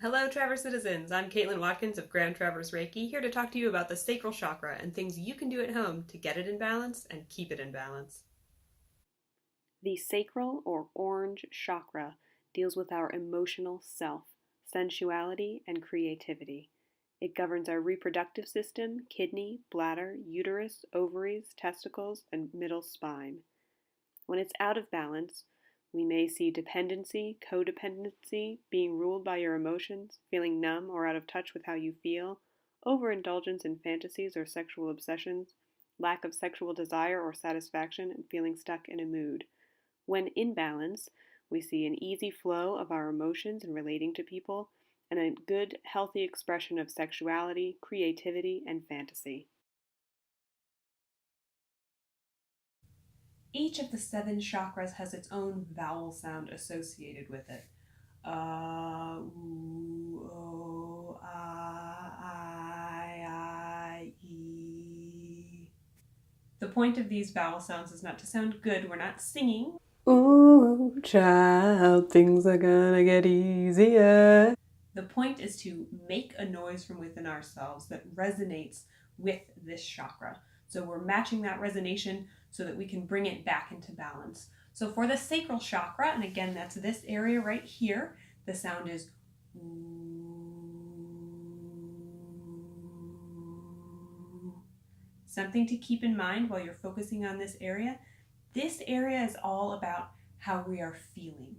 Hello, Traverse citizens. I'm Caitlin Watkins of Grand Traverse Reiki, here to talk to you about the sacral chakra and things you can do at home to get it in balance and keep it in balance. The sacral or orange chakra deals with our emotional self, sensuality, and creativity. It governs our reproductive system, kidney, bladder, uterus, ovaries, testicles, and middle spine. When it's out of balance, we may see dependency, codependency, being ruled by your emotions, feeling numb or out of touch with how you feel, overindulgence in fantasies or sexual obsessions, lack of sexual desire or satisfaction, and feeling stuck in a mood. When in balance, we see an easy flow of our emotions and relating to people, and a good, healthy expression of sexuality, creativity, and fantasy. Each of the 7 chakras has its own vowel sound associated with it. Ooh, oh, I, E. The point of these vowel sounds is not to sound good. We're not singing. Ooh, child, things are gonna get easier. The point is to make a noise from within ourselves that resonates with this chakra. So we're matching that resonation so that we can bring it back into balance. So for the sacral chakra, and again, that's this area right here, the sound is ooh. Something to keep in mind while you're focusing on this area. This area is all about how we are feeling.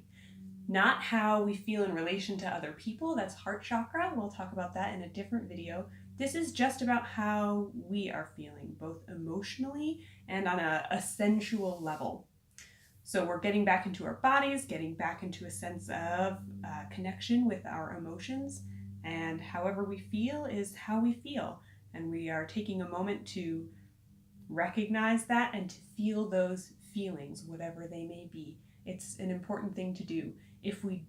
Not how we feel in relation to other people. That's heart chakra. We'll talk about that in a different video. This is just about how we are feeling, both emotionally and on a sensual level. So we're getting back into our bodies, getting back into a sense of connection with our emotions, and however we feel is how we feel. And we are taking a moment to recognize that and to feel those feelings, whatever they may be. It's an important thing to do. If we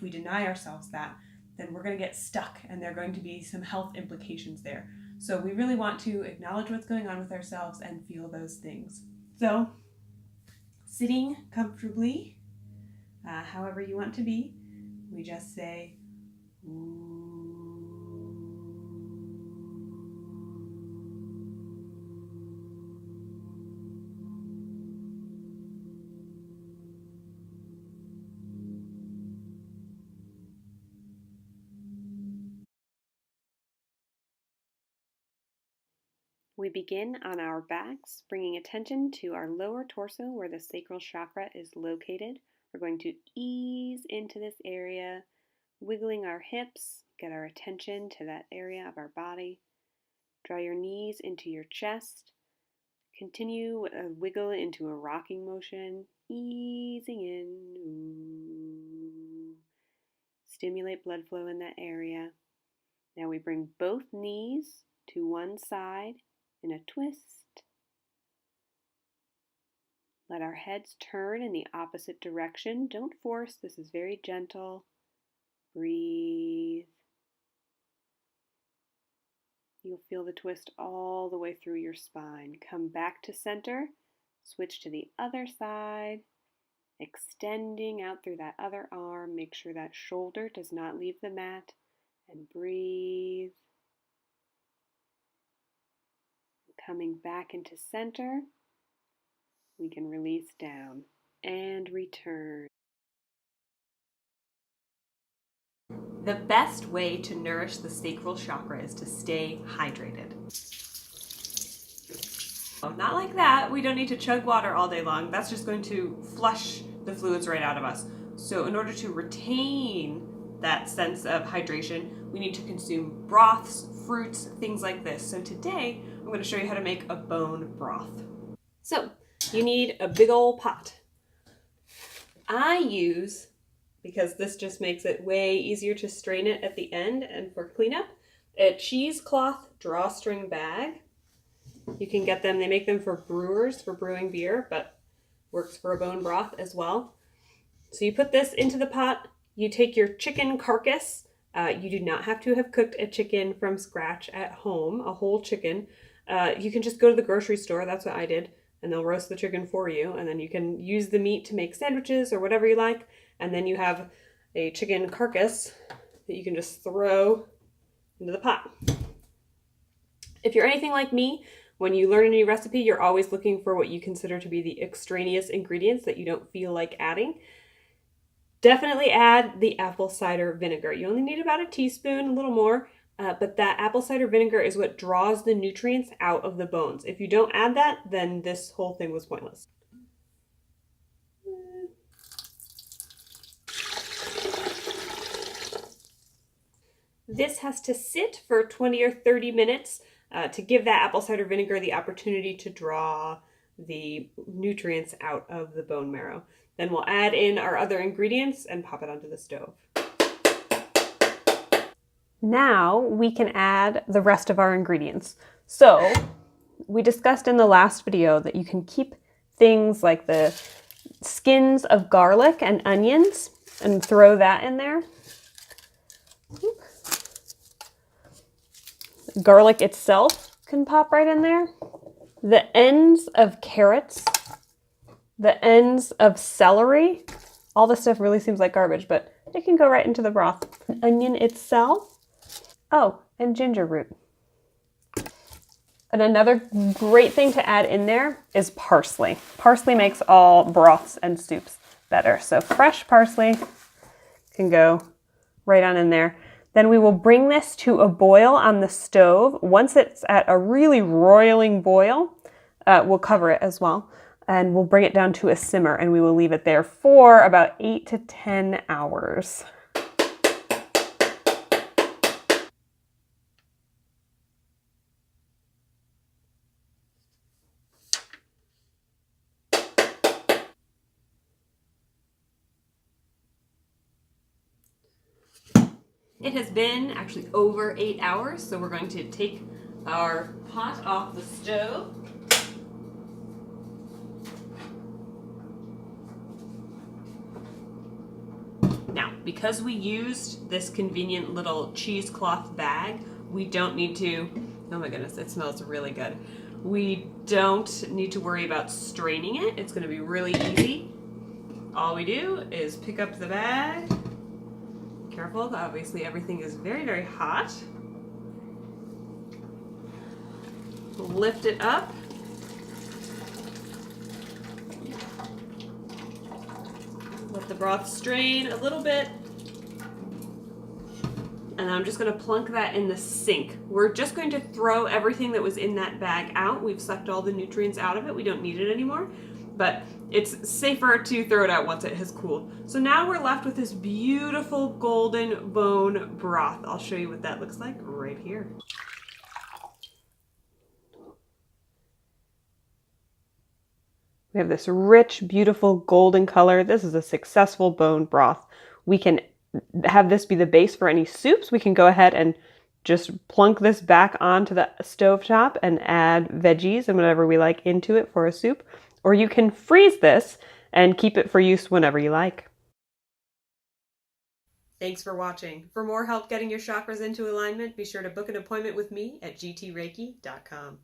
deny ourselves that, then we're going to get stuck and there are going to be some health implications there. So we really want to acknowledge what's going on with ourselves and feel those things. So sitting comfortably, however you want to be, we just say, ooh. We begin on our backs, bringing attention to our lower torso where the sacral chakra is located. We're going to ease into this area, wiggling our hips, get our attention to that area of our body. Draw your knees into your chest. Continue a wiggle into a rocking motion, easing in. Ooh. Stimulate blood flow in that area. Now we bring both knees to one side in a twist. Let our heads turn in the opposite direction. Don't force, this is very gentle. Breathe. You'll feel the twist all the way through your spine. Come back to center, switch to the other side, extending out through that other arm. Make sure that shoulder does not leave the mat, and breathe. Coming back into center, we can release down and return. The best way to nourish the sacral chakra is to stay hydrated. Not like that. We don't need to chug water all day long. That's just going to flush the fluids right out of us. So in order to retain that sense of hydration, we need to consume broths, fruits, things like this. So today, I'm going to show you how to make a bone broth. So you need a big old pot. I use, because this just makes it way easier to strain it at the end and for cleanup, a cheesecloth drawstring bag. You can get them, they make them for brewers, for brewing beer, but works for a bone broth as well. So you put this into the pot, you take your chicken carcass. You do not have to have cooked a chicken from scratch at home, a whole chicken. You can just go to the grocery store, that's what I did, and they'll roast the chicken for you, and then you can use the meat to make sandwiches or whatever you like, and then you have a chicken carcass that you can just throw into the pot. If you're anything like me, when you learn a new recipe, you're always looking for what you consider to be the extraneous ingredients that you don't feel like adding. Definitely add the apple cider vinegar. You only need about a teaspoon, a little more, but that apple cider vinegar is what draws the nutrients out of the bones. If you don't add that, then this whole thing was pointless. This has to sit for 20 or 30 minutes to give that apple cider vinegar the opportunity to draw the nutrients out of the bone marrow. Then we'll add in our other ingredients and pop it onto the stove. Now we can add the rest of our ingredients. So we discussed in the last video that you can keep things like the skins of garlic and onions and throw that in there. Garlic itself can pop right in there. The ends of carrots, the ends of celery, all this stuff really seems like garbage, but it can go right into the broth. Onion itself. Oh, and ginger root. And another great thing to add in there is parsley. Parsley makes all broths and soups better. So fresh parsley can go right on in there. Then we will bring this to a boil on the stove. Once it's at a really roiling boil, we'll cover it as well. And we'll bring it down to a simmer and we will leave it there for about 8 to 10 hours. It has been actually over 8 hours, so we're going to take our pot off the stove. Now, because we used this convenient little cheesecloth bag, we don't need to, oh my goodness, it smells really good. We don't need to worry about straining it. It's going to be really easy. All we do is pick up the bag. Careful, obviously everything is very, very hot. Lift it up. Let the broth strain a little bit. And I'm just going to plunk that in the sink. We're just going to throw everything that was in that bag out. We've sucked all the nutrients out of it. We don't need it anymore. But it's safer to throw it out once it has cooled. So now we're left with this beautiful golden bone broth. I'll show you what that looks like right here. We have this rich, beautiful golden color. This is a successful bone broth. We can have this be the base for any soups. We can go ahead and just plunk this back onto the stovetop and add veggies and whatever we like into it for a soup. Or you can freeze this and keep it for use whenever you like. Thanks for watching. For more help getting your chakras into alignment, be sure to book an appointment with me at gtreiki.com.